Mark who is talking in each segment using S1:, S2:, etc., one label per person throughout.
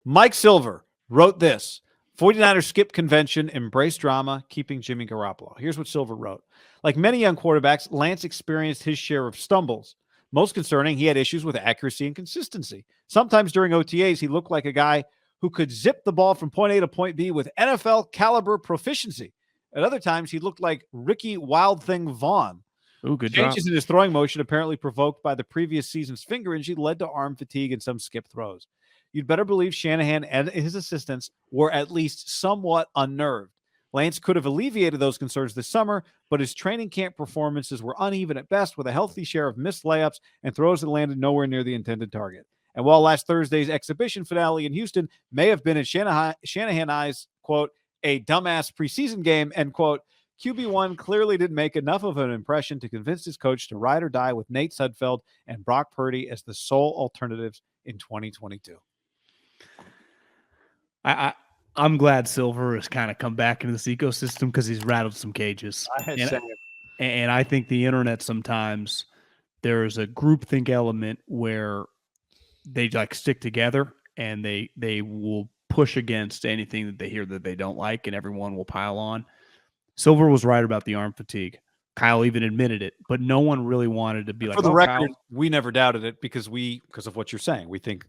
S1: Mike Silver wrote this. 49ers skip convention, embrace drama, keeping Jimmy Garoppolo. Here's what Silver wrote. Like many young quarterbacks, Lance experienced his share of stumbles. Most concerning, he had issues with accuracy and consistency. Sometimes during OTAs, he looked like a guy who could zip the ball from point A to point B with NFL caliber proficiency. At other times, he looked like Ricky Wild Thing Vaughn.
S2: Ooh, good
S1: Changes
S2: drop.
S1: in his throwing motion, apparently provoked by the previous season's finger injury, led to arm fatigue and some skip throws. You'd better believe Shanahan and his assistants were at least somewhat unnerved. Lance could have alleviated those concerns this summer, but his training camp performances were uneven at best, with a healthy share of missed layups and throws that landed nowhere near the intended target. And while last Thursday's exhibition finale in Houston may have been in Shanahan eyes, quote, a dumbass preseason game, end quote, QB1 clearly didn't make enough of an impression to convince his coach to ride or die with Nate Sudfeld and Brock Purdy as the sole alternatives in 2022.
S2: I'm glad Silver has kind of come back into this ecosystem because he's rattled some cages. And I think the internet sometimes there's a groupthink element where they like stick together and they will push against anything that they hear that they don't like, and everyone will pile on. Silver was right about the arm fatigue. Kyle even admitted it, but no one really wanted to be like,
S1: for the record,
S2: Kyle.
S1: We never doubted it because of what you're saying. We think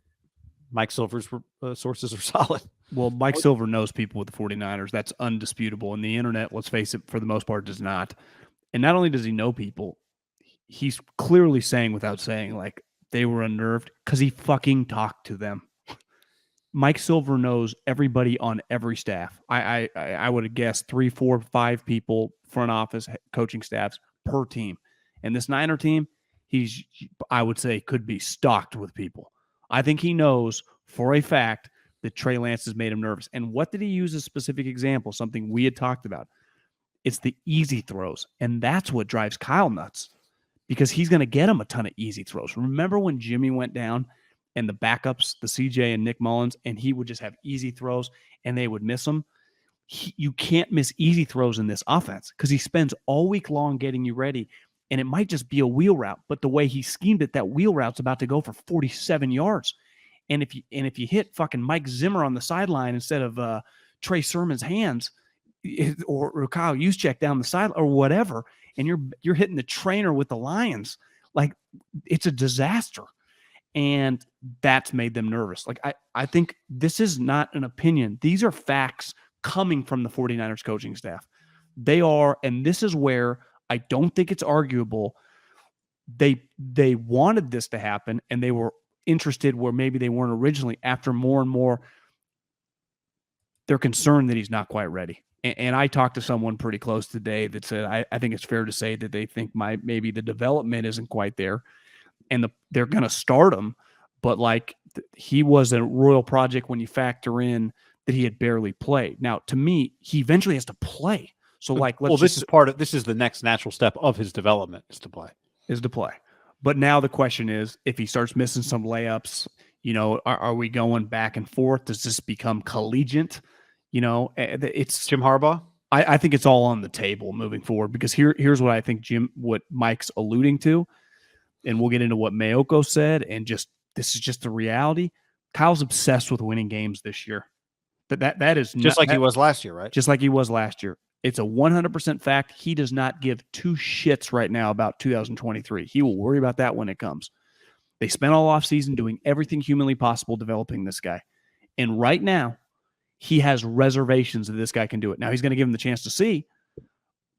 S1: Mike Silver's sources are solid.
S2: Well, Mike Silver knows people with the 49ers. That's undisputable. And the internet, let's face it, for the most part, does not. And not only does he know people, he's clearly saying without saying, like, they were unnerved because he fucking talked to them. Mike Silver knows everybody on every staff. I would have guessed 3, 4, 5 people, front office, coaching staffs per team. And this Niner team, I would say, could be stocked with people. I think he knows for a fact that Trey Lance has made him nervous. And what did he use as a specific example? Something we had talked about. It's the easy throws. And that's what drives Kyle nuts because he's going to get him a ton of easy throws. Remember when Jimmy went down and the backups, the CJ and Nick Mullins, and he would just have easy throws and they would miss them? You can't miss easy throws in this offense because he spends all week long getting you ready. And it might just be a wheel route, but the way he schemed it, that wheel route's about to go for 47 yards. And if you hit fucking Mike Zimmer on the sideline instead of Trey Sermon's hands, or Kyle Juszczyk down the side or whatever, and you're hitting the trainer with the Lions, like it's a disaster. And that's made them nervous. Like I think this is not an opinion. These are facts coming from the 49ers coaching staff. They are, and this is where I don't think it's arguable. They wanted this to happen, and they were interested where maybe they weren't originally. After more and more, they're concerned that he's not quite ready. And I talked to someone pretty close today that said, I think it's fair to say that they think maybe the development isn't quite there, and they're going to start him. But like he was a royal project when you factor in that he had barely played. Now, to me, he eventually has to play. So like,
S1: this is the next natural step of his development is to play.
S2: But now the question is, if he starts missing some layups, are we going back and forth? Does this become collegiate? It's
S1: Jim Harbaugh.
S2: I think it's all on the table moving forward because here's what I think what Mike's alluding to, and we'll get into what Mayoko said, and this is just the reality. Kyle's obsessed with winning games this year. That is
S1: just like he was last year, right?
S2: Just like he was last year. It's a 100% fact. He does not give 2 shits right now about 2023. He will worry about that when it comes. They spent all offseason doing everything humanly possible developing this guy. And right now, he has reservations that this guy can do it. Now, he's going to give him the chance to see,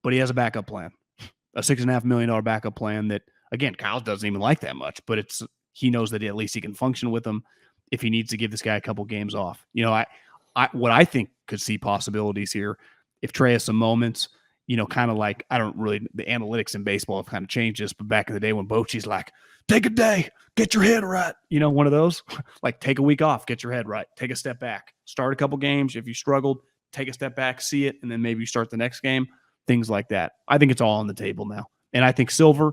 S2: but he has a backup plan, a $6.5 million backup plan that, again, Kyle doesn't even like that much, but he knows that at least he can function with him if he needs to give this guy a couple games off. What I think could see possibilities here, if Trey has some moments, kind of like, the analytics in baseball have kind of changed this, but back in the day when Bochy's like, take a day, get your head right. One of those, like take a week off, get your head right, take a step back, start a couple games. If you struggled, take a step back, see it, and then maybe you start the next game, things like that. I think it's all on the table now. And I think Silver,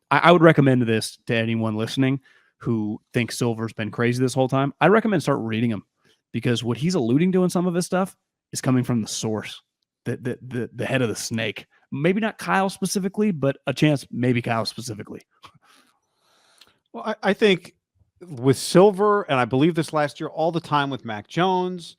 S2: I would recommend this to anyone listening who thinks Silver's been crazy this whole time. I'd recommend start reading him because what he's alluding to in some of his stuff is coming from the source. The head of the snake. Maybe not Kyle specifically, but a chance maybe Kyle specifically.
S1: Well, I think with Silver, and I believe this last year all the time with Mac Jones,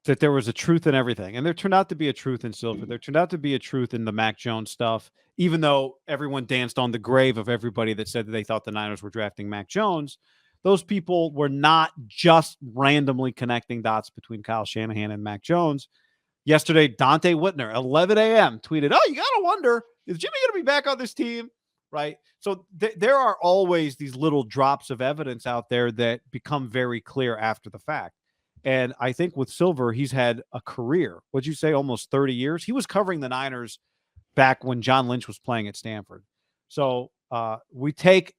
S1: that there was a truth in everything. And there turned out to be a truth in Silver. There turned out to be a truth in the Mac Jones stuff, even though everyone danced on the grave of everybody that said that they thought the Niners were drafting Mac Jones. Those people were not just randomly connecting dots between Kyle Shanahan and Mac Jones. Yesterday, Dante Whitner, 11 a.m., tweeted, "Oh, you got to wonder, is Jimmy going to be back on this team?" Right? So there are always these little drops of evidence out there that become very clear after the fact. And I think with Silver, he's had a career. What'd you say? Almost 30 years. He was covering the Niners back when John Lynch was playing at Stanford. So we take,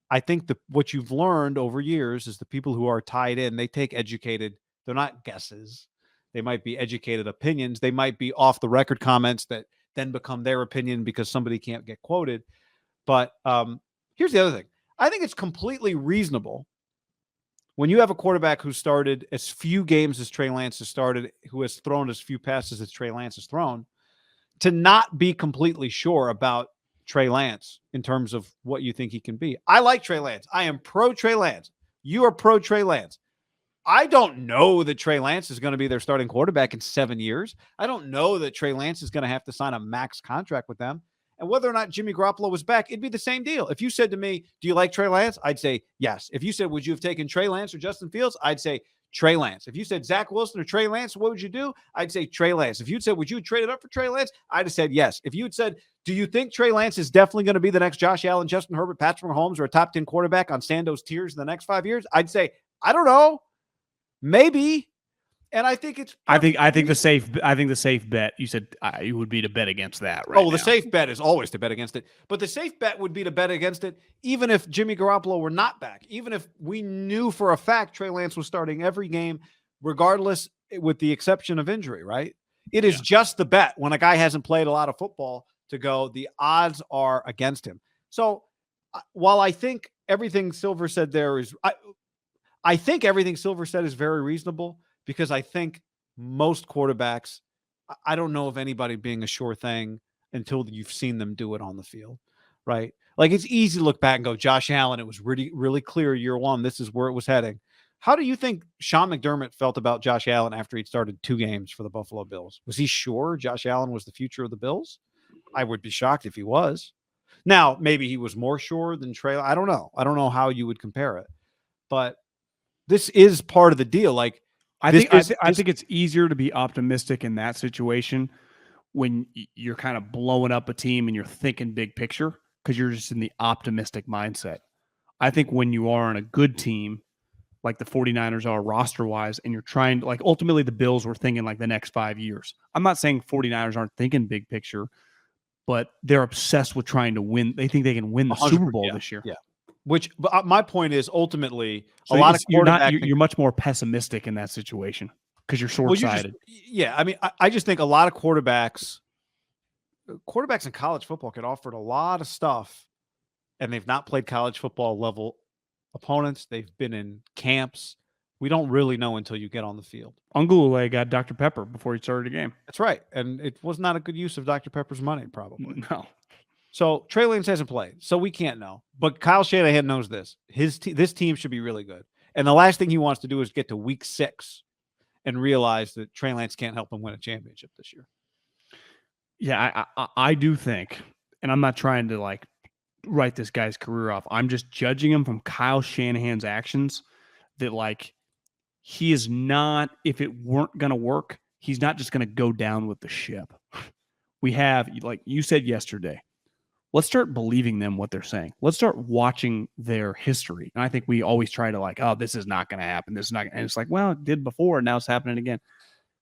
S1: I think what you've learned over years is the people who are tied in, they take educated, they're not guesses. They might be educated opinions. They might be off the record comments that then become their opinion because somebody can't get quoted. But here's the other thing. I think it's completely reasonable when you have a quarterback who started as few games as Trey Lance has started, who has thrown as few passes as Trey Lance has thrown, to not be completely sure about Trey Lance in terms of what you think he can be. I like Trey Lance. I am pro Trey Lance. You are pro Trey Lance. I don't know that Trey Lance is going to be their starting quarterback in 7 years. I don't know that Trey Lance is going to have to sign a max contract with them. And whether or not Jimmy Garoppolo was back, it'd be the same deal. If you said to me, do you like Trey Lance? I'd say yes. If you said, would you have taken Trey Lance or Justin Fields? I'd say Trey Lance. If you said Zach Wilson or Trey Lance, what would you do? I'd say Trey Lance. If you'd said, would you trade it up for Trey Lance? I'd have said yes. If you'd said, do you think Trey Lance is definitely going to be the next Josh Allen, Justin Herbert, Patrick Mahomes, or a top 10 quarterback on Sandoz tiers in the next 5 years? I'd say, I don't know. Maybe. And I think it's.
S2: I think the safe bet. You said you would be to bet against that, right?
S1: Oh, well, the safe bet is always to bet against it. But the safe bet would be to bet against it, even if Jimmy Garoppolo were not back, even if we knew for a fact Trey Lance was starting every game, regardless, with the exception of injury. Right? It is just the bet when a guy hasn't played a lot of football to go. The odds are against him. So while I think everything Silver said there is, I think everything Silver said is very reasonable. Because I think most quarterbacks, I don't know of anybody being a sure thing until you've seen them do it on the field, right? Like it's easy to look back and go, Josh Allen, it was really, really clear year one, this is where it was heading. How do you think Sean McDermott felt about Josh Allen after he'd started 2 games for the Buffalo Bills? Was he sure Josh Allen was the future of the Bills? I would be shocked if he was. Now, maybe he was more sure than Trey. I don't know. I don't know how you would compare it. But this is part of the deal. Like,
S2: I think it's easier to be optimistic in that situation when you're kind of blowing up a team and you're thinking big picture because you're just in the optimistic mindset. I think when you are on a good team, like the 49ers are roster-wise, and you're trying to, like, ultimately the Bills were thinking like the next 5 years. I'm not saying 49ers aren't thinking big picture, but they're obsessed with trying to win. They think they can win the Super Bowl this year.
S1: Yeah. Which, but my point is, ultimately, so a lot of
S2: you're much more pessimistic in that situation because you're short-sighted.
S1: Yeah, I mean, I just think a lot of quarterbacks in college football get offered a lot of stuff, and they've not played college football level opponents. They've been in camps. We don't really know until you get on the field.
S2: Ungulule got Dr. Pepper before he started a game.
S1: That's right, and it was not a good use of Dr. Pepper's money, probably.
S2: No.
S1: So Trey Lance hasn't played, so we can't know. But Kyle Shanahan knows this. This team should be really good. And the last thing he wants to do is get to week 6 and realize that Trey Lance can't help him win a championship this year.
S2: Yeah, I do think, and I'm not trying to like write this guy's career off. I'm just judging him from Kyle Shanahan's actions that like he is not, if it weren't going to work, he's not just going to go down with the ship. We have, like you said yesterday, let's start believing them what they're saying. Let's start watching their history. And I think we always try to like, oh, this is not going to happen. This is not. And it's like, well, it did before, and now it's happening again.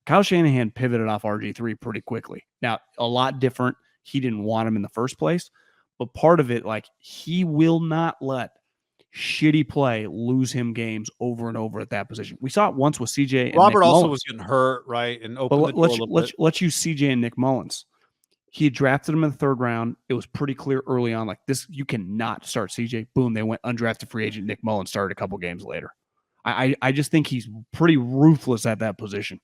S2: Kyle Shanahan pivoted off RG3 pretty quickly. Now, a lot different. He didn't want him in the first place. But part of it, like, he will not let shitty play lose him games over and over at that position. We saw it once with CJ and
S1: Robert
S2: Nick
S1: also
S2: Mullins.
S1: was getting hurt, right? And opened the door a little bit.
S2: Let's use CJ and Nick Mullins. He had drafted him in the 3rd round. It was pretty clear early on, like, this, you cannot start CJ. Boom, they went undrafted free agent. Nick Mullins started a couple games later. I just think he's pretty ruthless at that position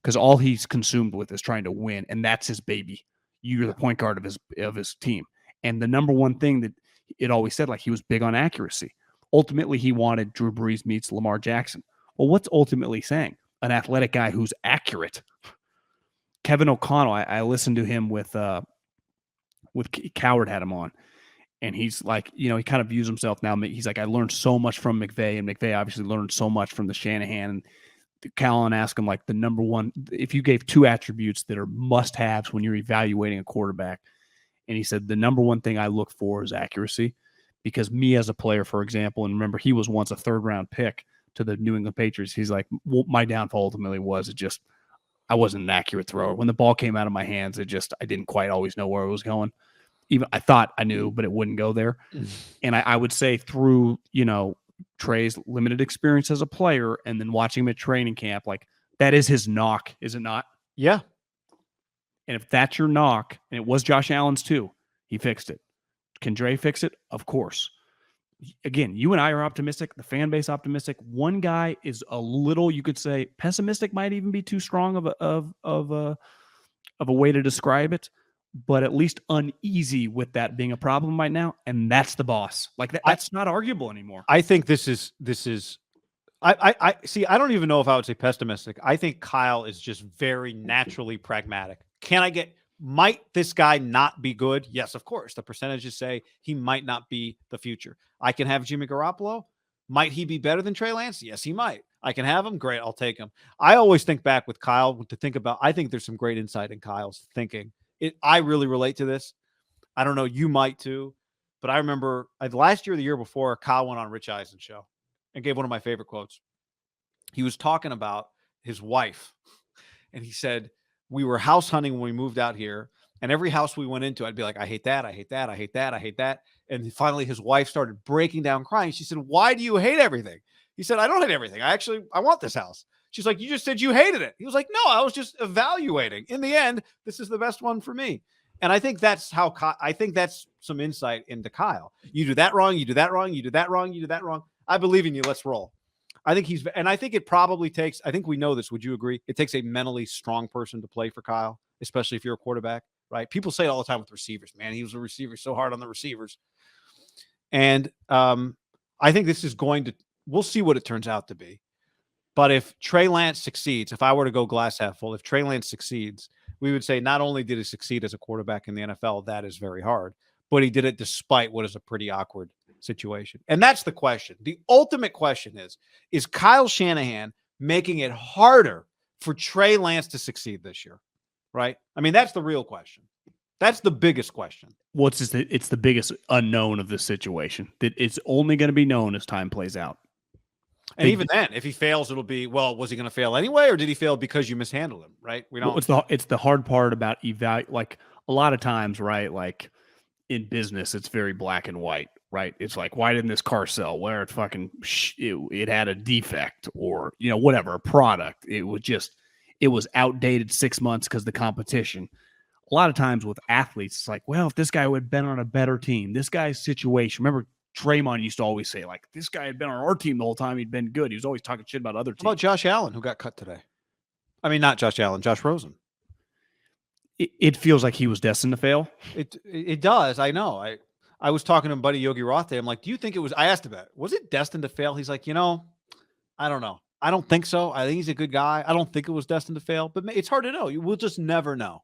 S2: because all he's consumed with is trying to win, and that's his baby. You're the point guard of his team. And the number one thing that it always said, like, he was big on accuracy. Ultimately, he wanted Drew Brees meets Lamar Jackson. Well, what's ultimately saying? An athletic guy who's accurate. Kevin O'Connell, I listened to him with Coward had him on, and he's like, he kind of views himself now. He's like, I learned so much from McVay, and McVay obviously learned so much from the Shanahan. And Callan asked him like the number one, if you gave two attributes that are must-haves when you're evaluating a quarterback, and he said the number one thing I look for is accuracy, because me as a player, for example, and remember he was once a third-round pick to the New England Patriots. He's like, my downfall ultimately was I wasn't an accurate thrower. When the ball came out of my hands, I didn't quite always know where it was going. Even I thought I knew, but it wouldn't go there. And I would say through, Trey's limited experience as a player and then watching him at training camp, like that is his knock, is it not?
S1: Yeah.
S2: And if that's your knock, and it was Josh Allen's too, he fixed it. Can Dre fix it? Of course. Again, you and I are optimistic, the fan base optimistic. One guy is a little, you could say, pessimistic might even be too strong of a way to describe it, but at least uneasy with that being a problem right now, and that's the boss. Like that's not arguable anymore.
S1: I think this is. I see. I don't even know if I would say pessimistic. I think Kyle is just very naturally pragmatic. Might this guy not be good? Yes, of course. The percentages say he might not be the future. I can have Jimmy Garoppolo. Might he be better than Trey Lance? Yes, he might. I can have him. Great. I'll take him. I always think back with Kyle to think about, I think there's some great insight in Kyle's thinking. I really relate to this. I don't know. You might too, but I remember last year, the year before, Kyle went on Rich Eisen's show and gave one of my favorite quotes. He was talking about his wife, and he said, we were house hunting when we moved out here, and every house we went into, I'd be like, I hate that. I hate that. I hate that. I hate that. And finally his wife started breaking down crying. She said, why do you hate everything? He said, I don't hate everything. I want this house. She's like, you just said you hated it. He was like, no, I was just evaluating. In the end, this is the best one for me. And I think that's I think that's some insight into Kyle. You do that wrong. You do that wrong. You do that wrong. You do that wrong. I believe in you. Let's roll. I think I think it probably takes, I think we know this. Would you agree? It takes a mentally strong person to play for Kyle, especially if you're a quarterback, right? People say it all the time with receivers, man. He was a receiver, so hard on the receivers. And I think this is we'll see what it turns out to be. But if Trey Lance succeeds, if I were to go glass half full, if Trey Lance succeeds, we would say not only did he succeed as a quarterback in the NFL, that is very hard, but he did it despite what is a pretty awkward situation. And that's the question. The ultimate question is Kyle Shanahan making it harder for Trey Lance to succeed this year? Right? I mean, that's the real question. That's the biggest question.
S2: It's the biggest unknown of this situation. That it's only going to be known as time plays out.
S1: And even then, if he fails, it'll be, well, was he going to fail anyway, or did he fail because you mishandled him? Right? We don't.
S2: It's the hard part about like a lot of times, right? Like in business, it's very black and white, right? It's like, why didn't this car sell? Where it fucking it had a defect, or whatever, a product. It was outdated 6 months because the competition. A lot of times with athletes, it's like, well, if this guy would have been on a better team, this guy's situation. Remember, Draymond used to always say, like, this guy had been on our team the whole time. He'd been good. He was always talking shit about other teams.
S1: How about Josh Allen, who got cut today? I mean, not Josh Allen, Josh Rosen.
S2: It feels like he was destined to fail.
S1: It does. I know. I was talking to buddy Yogi Roth today. I'm like, do you think it was? I asked him, was it destined to fail? He's like, I don't know. I don't think so. I think he's a good guy. I don't think it was destined to fail, but it's hard to know. We'll just never know.